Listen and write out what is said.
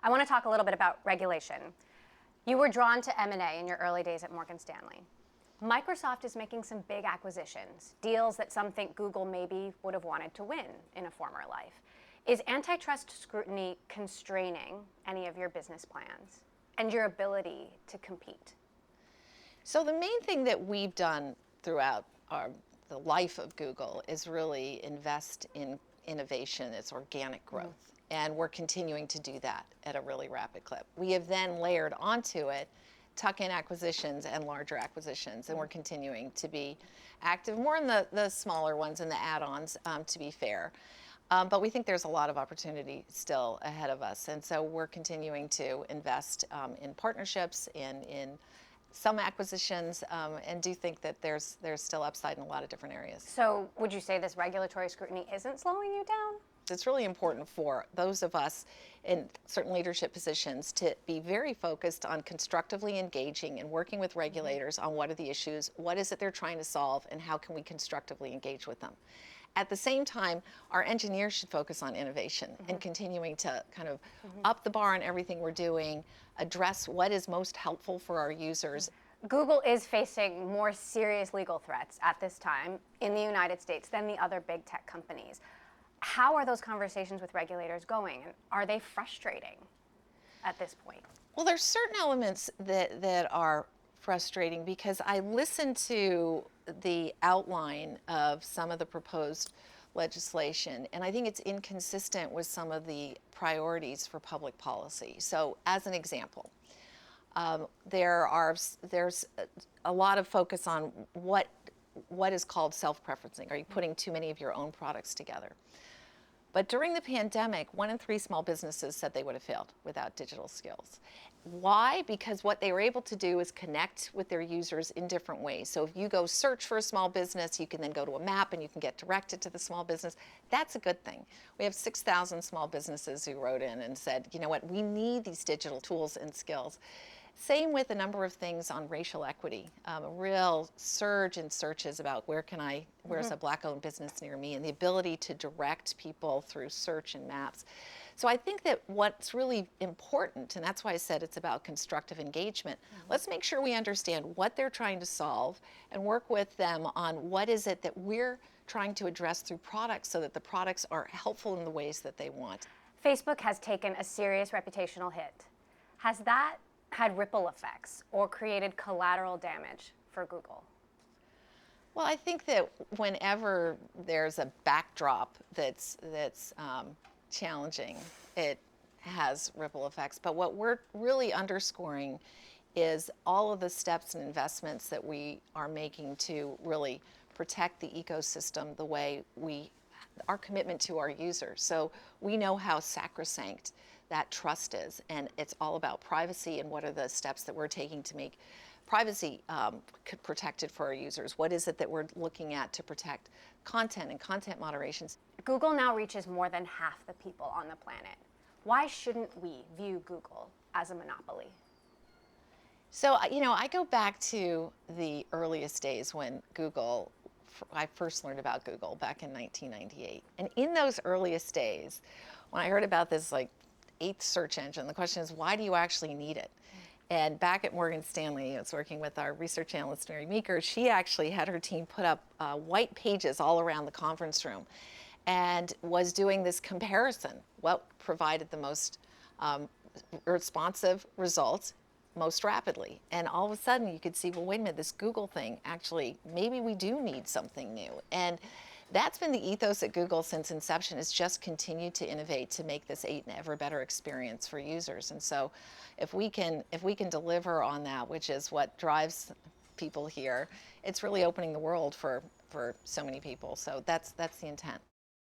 I want to talk a little bit about regulation. You were drawn to M&A in your early days at Morgan Stanley. Microsoft is making some big acquisitions, deals that some think Google maybe would have wanted to win in a former life. Is antitrust scrutiny constraining any of your business plans and your ability to compete? So the main thing that we've done throughout the life of Google is really invest in innovation, it's organic growth. And we're continuing to do that at a really rapid clip. We have then layered onto it tuck-in acquisitions and larger acquisitions, and we're continuing to be active more in the smaller ones and the add-ons, to be fair. But we think there's a lot of opportunity still ahead of us, and so we're continuing to invest in partnerships, in some acquisitions, and do think that there's still upside in a lot of different areas. So would you say this regulatory scrutiny isn't slowing you down? It's really important for those of us in certain leadership positions to be very focused on constructively engaging and working with regulators on what are the issues, what is it they're trying to solve, and how can we constructively engage with them. At the same time, our engineers should focus on innovation and continuing to kind of up the bar on everything we're doing, address what is most helpful for our users. Google is facing more serious legal threats at this time in the United States than the other big tech companies. How are those conversations with regulators going? And are they frustrating at this point? Well, there's certain elements that are frustrating because I listened to the outline of some of the proposed legislation, and I think it's inconsistent with some of the priorities for public policy. So as an example, there's a lot of focus on what is called self-preferencing. Are you putting too many of your own products together? But during the pandemic, 1 in 3 small businesses said they would have failed without digital skills. Why? Because what they were able to do is connect with their users in different ways. So if you go search for a small business, you can then go to a map and you can get directed to the small business. That's a good thing. We have 6,000 small businesses who wrote in and said, you know what, we need these digital tools and skills. Same with a number of things on racial equity, a real surge in searches about where's a black-owned business near me, and the ability to direct people through search and maps. So I think that what's really important, and that's why I said it's about constructive engagement, let's make sure we understand what they're trying to solve and work with them on what is it that we're trying to address through products so that the products are helpful in the ways that they want. Facebook has taken a serious reputational hit. Has that had ripple effects or created collateral damage for Google? Well, I think that whenever there's a backdrop that's challenging, it has ripple effects. But what we're really underscoring is all of the steps and investments that we are making to really protect the ecosystem the way our commitment to our users. So we know how sacrosanct that trust is, and it's all about privacy and what are the steps that we're taking to make privacy protected for our users. What is it that we're looking at to protect content and content moderations? Google now reaches more than half the people on the planet. Why shouldn't we view Google as a monopoly? So, you know, I go back to the earliest days when I first learned about Google back in 1998. And in those earliest days, when I heard about this 8th search engine, the question is, why do you actually need it? And back at Morgan Stanley, I was working with our research analyst, Mary Meeker. She actually had her team put up white pages all around the conference room and was doing this comparison. What provided the most responsive results most rapidly? And all of a sudden you could see, well, wait a minute, this Google thing, actually, maybe we do need something new. And that's been the ethos at Google since inception, is just continue to innovate to make this an ever better experience for users. And so if we can deliver on that, which is what drives people here, it's really opening the world for so many people. So that's the intent.